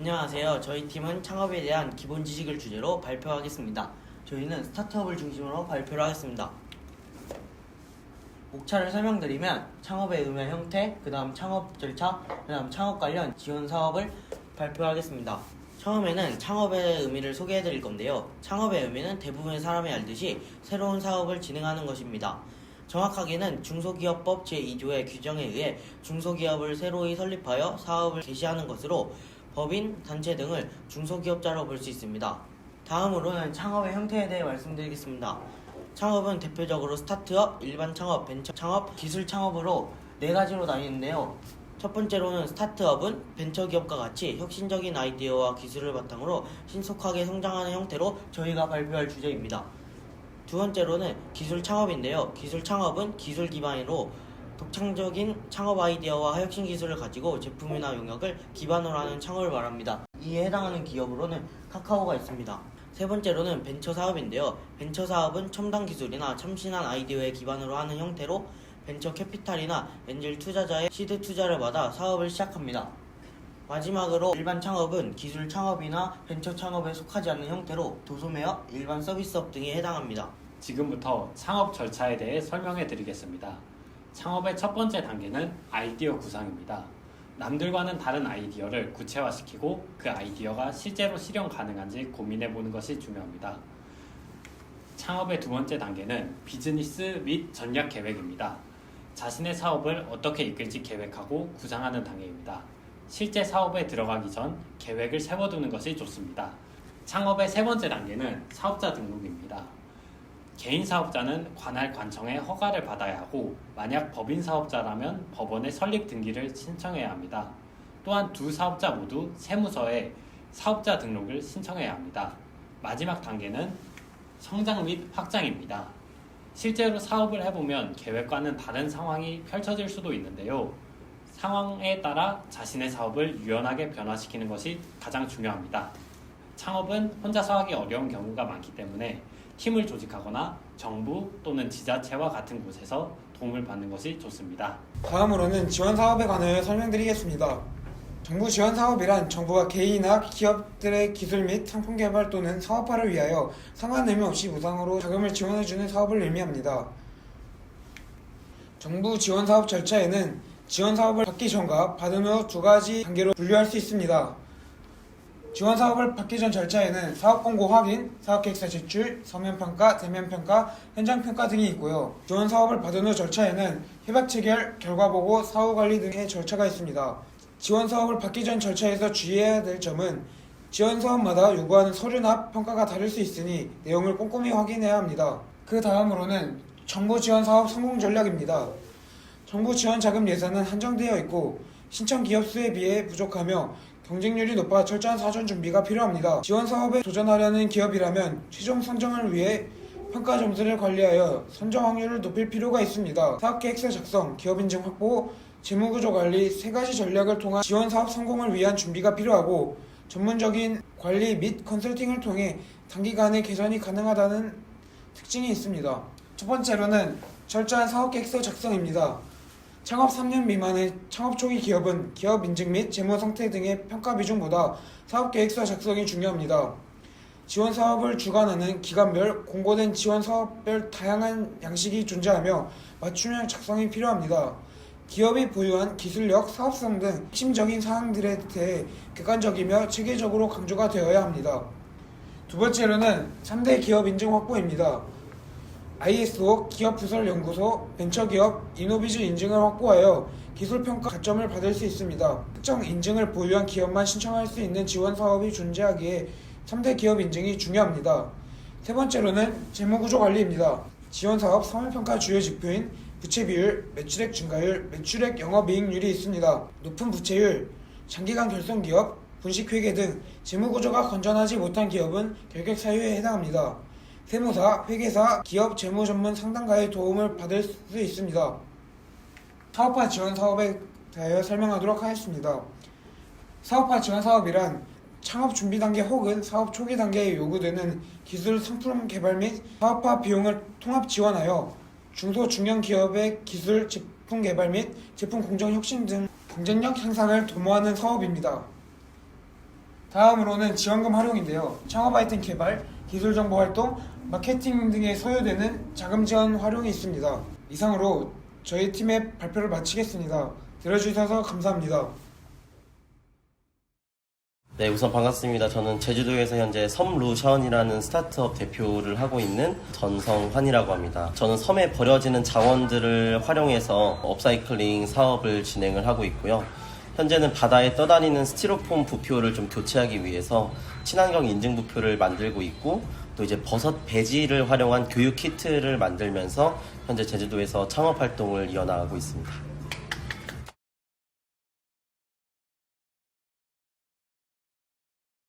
안녕하세요. 저희 팀은 창업에 대한 기본 지식을 주제로 발표하겠습니다. 저희는 스타트업을 중심으로 발표를 하겠습니다. 목차를 설명드리면 창업의 의미와 형태, 그 다음 창업 절차, 그 다음 창업 관련 지원 사업을 발표하겠습니다. 처음에는 창업의 의미를 소개해드릴 건데요. 창업의 의미는 대부분의 사람이 알듯이 새로운 사업을 진행하는 것입니다. 정확하게는 중소기업법 제2조의 규정에 의해 중소기업을 새로이 설립하여 사업을 개시하는 것으로 법인, 단체 등을 중소기업자로 볼 수 있습니다. 다음으로는 창업의 형태에 대해 말씀드리겠습니다. 창업은 대표적으로 스타트업, 일반 창업, 벤처 창업, 기술 창업으로 네 가지로 나뉘는데요. 첫 번째로는 스타트업은 벤처기업과 같이 혁신적인 아이디어와 기술을 바탕으로 신속하게 성장하는 형태로 저희가 발표할 주제입니다. 두 번째로는 기술 창업인데요. 기술 창업은 기술 기반으로 독창적인 창업 아이디어와 혁신 기술을 가지고 제품이나 용역을 기반으로 하는 창업을 말합니다. 이에 해당하는 기업으로는 카카오가 있습니다. 세 번째로는 벤처 사업인데요. 벤처 사업은 첨단 기술이나 참신한 아이디어에 기반으로 하는 형태로 벤처 캐피탈이나 엔젤 투자자의 시드 투자를 받아 사업을 시작합니다. 마지막으로 일반 창업은 기술 창업이나 벤처 창업에 속하지 않는 형태로 도소매업, 일반 서비스업 등에 해당합니다. 지금부터 창업 절차에 대해 설명해 드리겠습니다. 창업의 첫 번째 단계는 아이디어 구상입니다. 남들과는 다른 아이디어를 구체화시키고 그 아이디어가 실제로 실현 가능한지 고민해 보는 것이 중요합니다. 창업의 두 번째 단계는 비즈니스 및 전략 계획입니다. 자신의 사업을 어떻게 이끌지 계획하고 구상하는 단계입니다. 실제 사업에 들어가기 전 계획을 세워두는 것이 좋습니다. 창업의 세 번째 단계는 사업자 등록입니다. 개인 사업자는 관할 관청의 허가를 받아야 하고 만약 법인 사업자라면 법원의 설립 등기를 신청해야 합니다. 또한 두 사업자 모두 세무서에 사업자 등록을 신청해야 합니다. 마지막 단계는 성장 및 확장입니다. 실제로 사업을 해보면 계획과는 다른 상황이 펼쳐질 수도 있는데요. 상황에 따라 자신의 사업을 유연하게 변화시키는 것이 가장 중요합니다. 창업은 혼자서 하기 어려운 경우가 많기 때문에 팀을 조직하거나 정부 또는 지자체와 같은 곳에서 도움을 받는 것이 좋습니다. 다음으로는 지원 사업에 관하여 설명드리겠습니다. 정부 지원 사업이란 정부가 개인이나 기업들의 기술 및 상품 개발 또는 사업화를 위하여 상관 의무 없이 무상으로 자금을 지원해주는 사업을 의미합니다. 정부 지원 사업 절차에는 지원 사업을 받기 전과 받은 후 두 가지 단계로 분류할 수 있습니다. 지원 사업을 받기 전 절차에는 사업 공고 확인, 사업 계획서 제출, 서면 평가, 대면 평가, 현장 평가 등이 있고요. 지원 사업을 받은 후 절차에는 협약 체결, 결과 보고, 사후 관리 등의 절차가 있습니다. 지원 사업을 받기 전 절차에서 주의해야 될 점은 지원 사업마다 요구하는 서류나 평가가 다를 수 있으니 내용을 꼼꼼히 확인해야 합니다. 그 다음으로는 정부 지원 사업 성공 전략입니다. 정부 지원 자금 예산은 한정되어 있고 신청 기업 수에 비해 부족하며 경쟁률이 높아 철저한 사전 준비가 필요합니다. 지원 사업에 도전하려는 기업이라면 최종 선정을 위해 평가 점수를 관리하여 선정 확률을 높일 필요가 있습니다. 사업 계획서 작성, 기업 인증 확보, 재무구조 관리 세 가지 전략을 통한 지원 사업 성공을 위한 준비가 필요하고 전문적인 관리 및 컨설팅을 통해 단기간에 개선이 가능하다는 특징이 있습니다. 첫 번째로는 철저한 사업 계획서 작성입니다. 창업 3년 미만의 창업 초기 기업은 기업 인증 및 재무 상태 등의 평가 비중보다 사업 계획서 작성이 중요합니다. 지원 사업을 주관하는 기관별, 공고된 지원 사업별 다양한 양식이 존재하며 맞춤형 작성이 필요합니다. 기업이 보유한 기술력, 사업성 등 핵심적인 사항들에 대해 객관적이며 체계적으로 강조가 되어야 합니다. 두 번째로는 3대 기업 인증 확보입니다. ISO, 기업부설연구소, 벤처기업, 이노비즈 인증을 확보하여 기술평가 가점을 받을 수 있습니다. 특정 인증을 보유한 기업만 신청할 수 있는 지원 사업이 존재하기에 3대 기업 인증이 중요합니다. 세 번째로는 재무구조 관리입니다. 지원 사업 사물평가 주요 지표인 부채 비율, 매출액 증가율, 매출액 영업이익률이 있습니다. 높은 부채율, 장기간 결손 기업, 분식회계 등 재무구조가 건전하지 못한 기업은 결격 사유에 해당합니다. 세무사, 회계사, 기업 재무 전문 상담가의 도움을 받을 수 있습니다. 사업화 지원 사업에 대하여 설명하도록 하겠습니다. 사업화 지원 사업이란 창업 준비 단계 혹은 사업 초기 단계에 요구되는 기술 상품 개발 및 사업화 비용을 통합 지원하여 중소 중견 기업의 기술 제품 개발 및 제품 공정 혁신 등 경쟁력 향상을 도모하는 사업입니다. 다음으로는 지원금 활용인데요. 창업 아이템 개발, 기술 정보 활동, 마케팅 등에 소요되는 자금 지원 활용이 있습니다. 이상으로 저희 팀의 발표를 마치겠습니다. 들어주셔서 감사합니다. 네, 우선 반갑습니다. 저는 제주도에서 현재 섬루션이라는 스타트업 대표를 하고 있는 전성환이라고 합니다. 저는 섬에 버려지는 자원들을 활용해서 업사이클링 사업을 진행을 하고 있고요. 현재는 바다에 떠다니는 스티로폼 부표를 좀 교체하기 위해서 친환경 인증 부표를 만들고 있고, 또 이제 버섯 배지를 활용한 교육 키트를 만들면서 현재 제주도에서 창업 활동을 이어나가고 있습니다.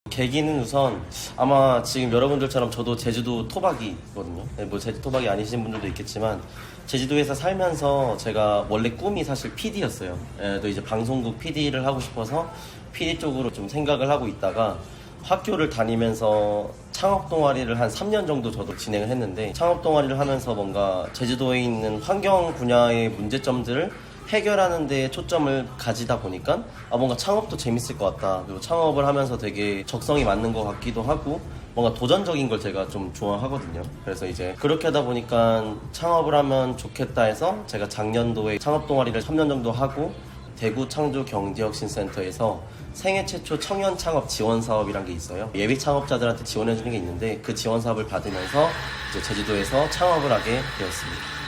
계기는 우선 아마 지금 여러분들처럼 저도 제주도 토박이거든요. 뭐 제주 토박이 아니신 분들도 있겠지만 제주도에서 살면서 제가 원래 꿈이 사실 PD였어요. 또 이제 방송국 PD를 하고 싶어서 PD 쪽으로 좀 생각을 하고 있다가 학교를 다니면서 창업 동아리를 한 3년 정도 저도 진행을 했는데, 창업 동아리를 하면서 뭔가 제주도에 있는 환경 분야의 문제점들을 해결하는 데 초점을 가지다 보니까 뭔가 창업도 재밌을 것 같다. 그리고 창업을 하면서 되게 적성이 맞는 것 같기도 하고 뭔가 도전적인 걸 제가 좀 좋아하거든요. 그래서 이제 그렇게 하다 보니까 창업을 하면 좋겠다 해서 제가 작년도에 창업 동아리를 3년 정도 하고 대구 창조 경제혁신센터에서 생애 최초 청년 창업 지원 사업이란 게 있어요. 예비 창업자들한테 지원해주는 게 있는데 그 지원 사업을 받으면서 이제 제주도에서 창업을 하게 되었습니다.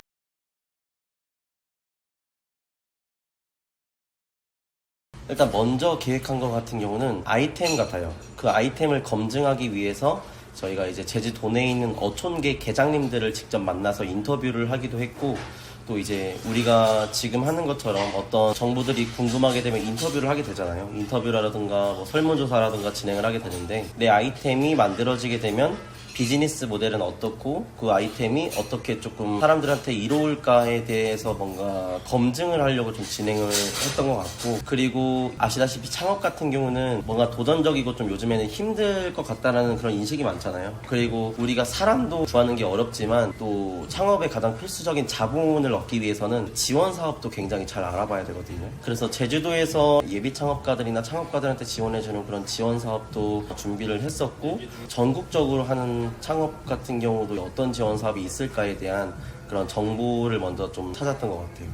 일단 먼저 계획한 것 같은 경우는 아이템 같아요. 그 아이템을 검증하기 위해서 저희가 이제 제주도 내에 있는 어촌계 계장님들을 직접 만나서 인터뷰를 하기도 했고, 또 이제 우리가 지금 하는 것처럼 어떤 정보들이 궁금하게 되면 인터뷰를 하게 되잖아요. 인터뷰라든가 뭐 설문조사라든가 진행을 하게 되는데, 내 아이템이 만들어지게 되면 비즈니스 모델은 어떻고 그 아이템이 어떻게 조금 사람들한테 이로울까에 대해서 뭔가 검증을 하려고 좀 진행을 했던 것 같고, 그리고 아시다시피 창업 같은 경우는 뭔가 도전적이고 좀 요즘에는 힘들 것 같다라는 그런 인식이 많잖아요. 그리고 우리가 사람도 구하는 게 어렵지만 또 창업의 가장 필수적인 자본을 얻기 위해서는 지원 사업도 굉장히 잘 알아봐야 되거든요. 그래서 제주도에서 예비 창업가들이나 창업가들한테 지원해주는 그런 지원 사업도 준비를 했었고, 전국적으로 하는 창업 같은 경우도 어떤 지원 사업이 있을까에 대한 그런 정보를 먼저 좀 찾았던 것 같아요.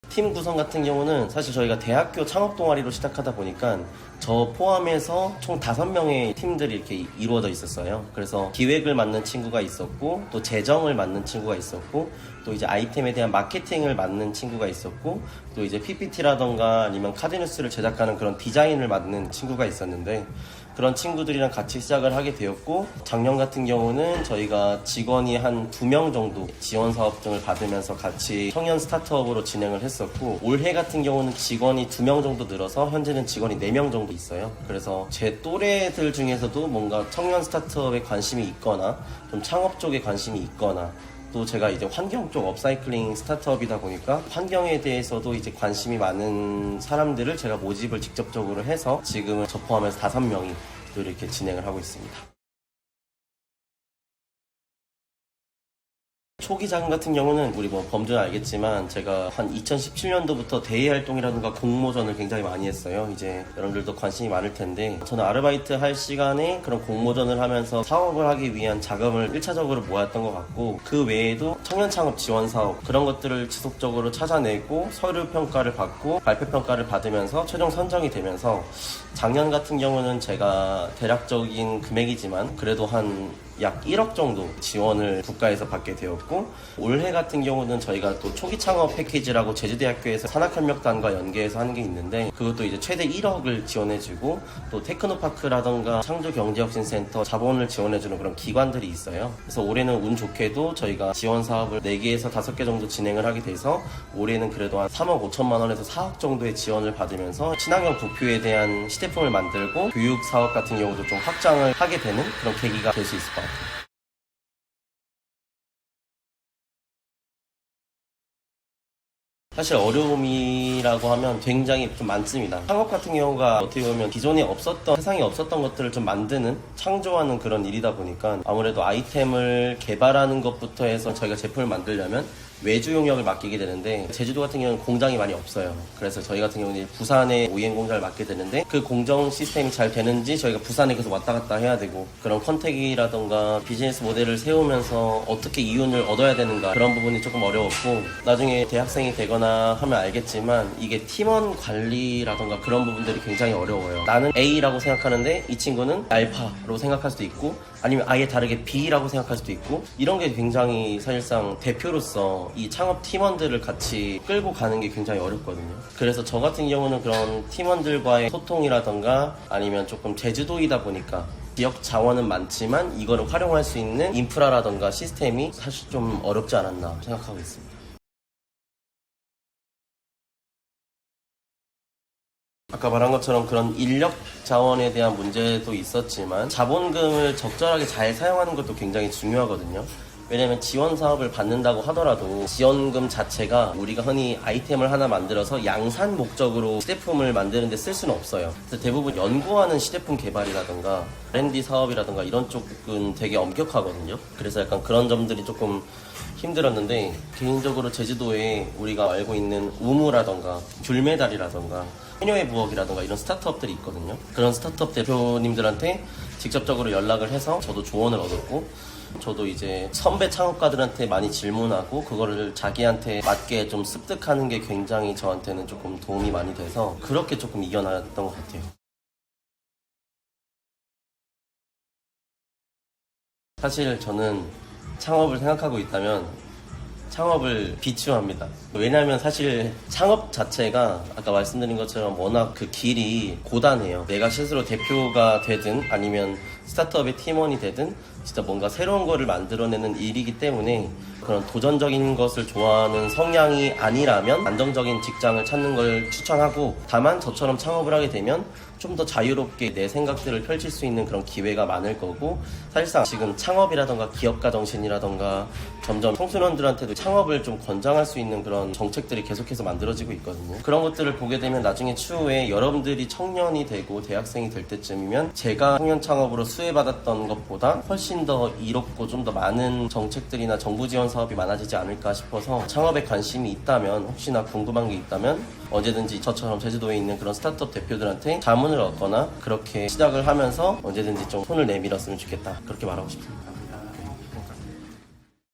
팀 구성 같은 경우는 사실 저희가 대학교 창업 동아리로 시작하다 보니까 저 포함해서 총 5명의 팀들이 이렇게 이루어져 있었어요. 그래서 기획을 맡는 친구가 있었고, 또 재정을 맡는 친구가 있었고, 또 이제 아이템에 대한 마케팅을 맡는 친구가 있었고, 또 이제 PPT라던가 아니면 카드뉴스를 제작하는 그런 디자인을 맡는 친구가 있었는데, 그런 친구들이랑 같이 시작을 하게 되었고, 작년 같은 경우는 저희가 직원이 한 2명 정도 지원 사업 등을 받으면서 같이 청년 스타트업으로 진행을 했었고, 올해 같은 경우는 직원이 2명 정도 늘어서 현재는 직원이 4명 정도 있어요. 그래서 제 또래들 중에서도 뭔가 청년 스타트업에 관심이 있거나 좀 창업 쪽에 관심이 있거나, 또 제가 이제 환경 쪽 업사이클링 스타트업이다 보니까 환경에 대해서도 이제 관심이 많은 사람들을 제가 모집을 직접적으로 해서 지금은 저 포함해서 5명이 또 이렇게 진행을 하고 있습니다. 초기 자금 같은 경우는 우리 뭐 범주는 알겠지만 제가 한 2017년도부터 대외 활동이라든가 공모전을 굉장히 많이 했어요. 이제 여러분들도 관심이 많을 텐데, 저는 아르바이트 할 시간에 그런 공모전을 하면서 사업을 하기 위한 자금을 1차적으로 모았던 것 같고, 그 외에도 청년 창업 지원 사업 그런 것들을 지속적으로 찾아내고 서류 평가를 받고 발표 평가를 받으면서 최종 선정이 되면서, 작년 같은 경우는 제가 대략적인 금액이지만 그래도 한 약 1억 정도 지원을 국가에서 받게 되었고, 올해 같은 경우는 저희가 또 초기 창업 패키지라고 제주대학교에서 산학협력단과 연계해서 하는 게 있는데, 그것도 이제 최대 1억을 지원해주고, 또 테크노파크라던가 창조경제혁신센터 자본을 지원해주는 그런 기관들이 있어요. 그래서 올해는 운 좋게도 저희가 지원 사업을 4개에서 5개 정도 진행을 하게 돼서 올해는 그래도 한 3억 5천만 원에서 4억 정도의 지원을 받으면서 친환경 부표에 대한 시제품을 만들고 교육 사업 같은 경우도 좀 확장을 하게 되는 그런 계기가 될 수 있을 것 같아요. 사실 어려움이라고 하면 굉장히 좀 많습니다. 창업 같은 경우가 어떻게 보면 기존에 없었던, 세상에 없었던 것들을 좀 만드는, 창조하는 그런 일이다 보니까 아무래도 아이템을 개발하는 것부터 해서 저희가 제품을 만들려면 외주 용역을 맡기게 되는데 제주도 같은 경우는 공장이 많이 없어요. 그래서 저희 같은 경우는 부산에 OEM 공장을 맡게 되는데 그 공정 시스템이 잘 되는지 저희가 부산에 계속 왔다 갔다 해야 되고 그런 컨택이라던가 비즈니스 모델을 세우면서 어떻게 이윤을 얻어야 되는가 그런 부분이 조금 어려웠고 나중에 대학생이 되거나 하면 알겠지만 이게 팀원 관리라던가 그런 부분들이 굉장히 어려워요. 나는 A라고 생각하는데 이 친구는 알파로 생각할 수도 있고 아니면 아예 다르게 B라고 생각할 수도 있고 이런 게 굉장히 사실상 대표로서 이 창업 팀원들을 같이 끌고 가는 게 굉장히 어렵거든요. 그래서 저 같은 경우는 그런 팀원들과의 소통이라던가 아니면 조금 제주도이다 보니까 지역 자원은 많지만 이거를 활용할 수 있는 인프라라던가 시스템이 사실 좀 어렵지 않았나 생각하고 있습니다. 아까 말한 것처럼 그런 인력 자원에 대한 문제도 있었지만 자본금을 적절하게 잘 사용하는 것도 굉장히 중요하거든요. 왜냐면 지원 사업을 받는다고 하더라도 지원금 자체가 우리가 흔히 아이템을 하나 만들어서 양산 목적으로 시제품을 만드는 데 쓸 수는 없어요. 그래서 대부분 연구하는 시제품 개발이라던가 R&D 사업이라던가 이런 쪽은 되게 엄격하거든요. 그래서 약간 그런 점들이 조금 힘들었는데 개인적으로 제주도에 우리가 알고 있는 우무라던가 귤메달이라던가 해녀의 부엌이라던가 이런 스타트업들이 있거든요. 그런 스타트업 대표님들한테 직접적으로 연락을 해서 저도 조언을 얻었고 저도 이제 선배 창업가들한테 많이 질문하고 그거를 자기한테 맞게 좀 습득하는 게 굉장히 저한테는 조금 도움이 많이 돼서 그렇게 조금 이겨나갔던 것 같아요. 사실 저는 창업을 생각하고 있다면 창업을 비추합니다. 왜냐하면 사실 창업 자체가 아까 말씀드린 것처럼 워낙 그 길이 고단해요. 내가 스스로 대표가 되든 아니면 스타트업의 팀원이 되든 진짜 뭔가 새로운 거를 만들어내는 일이기 때문에 그런 도전적인 것을 좋아하는 성향이 아니라면 안정적인 직장을 찾는 걸 추천하고 다만 저처럼 창업을 하게 되면 좀 더 자유롭게 내 생각들을 펼칠 수 있는 그런 기회가 많을 거고 사실상 지금 창업이라던가 기업가 정신이라던가 점점 청소년들한테도 창업을 좀 권장할 수 있는 그런 정책들이 계속해서 만들어지고 있거든요. 그런 것들을 보게 되면 나중에 추후에 여러분들이 청년이 되고 대학생이 될 때쯤이면 제가 청년 창업으로 수혜받았던 것보다 훨씬 더 이롭고 좀 더 많은 정책들이나 정부 지원 사업이 많아지지 않을까 싶어서 창업에 관심이 있다면 혹시나 궁금한 게 있다면 언제든지 저처럼 제주도에 있는 그런 스타트업 대표들한테 자문을 얻거나 그렇게 시작을 하면서 언제든지 좀 손을 내밀었으면 좋겠다 그렇게 말하고 싶습니다.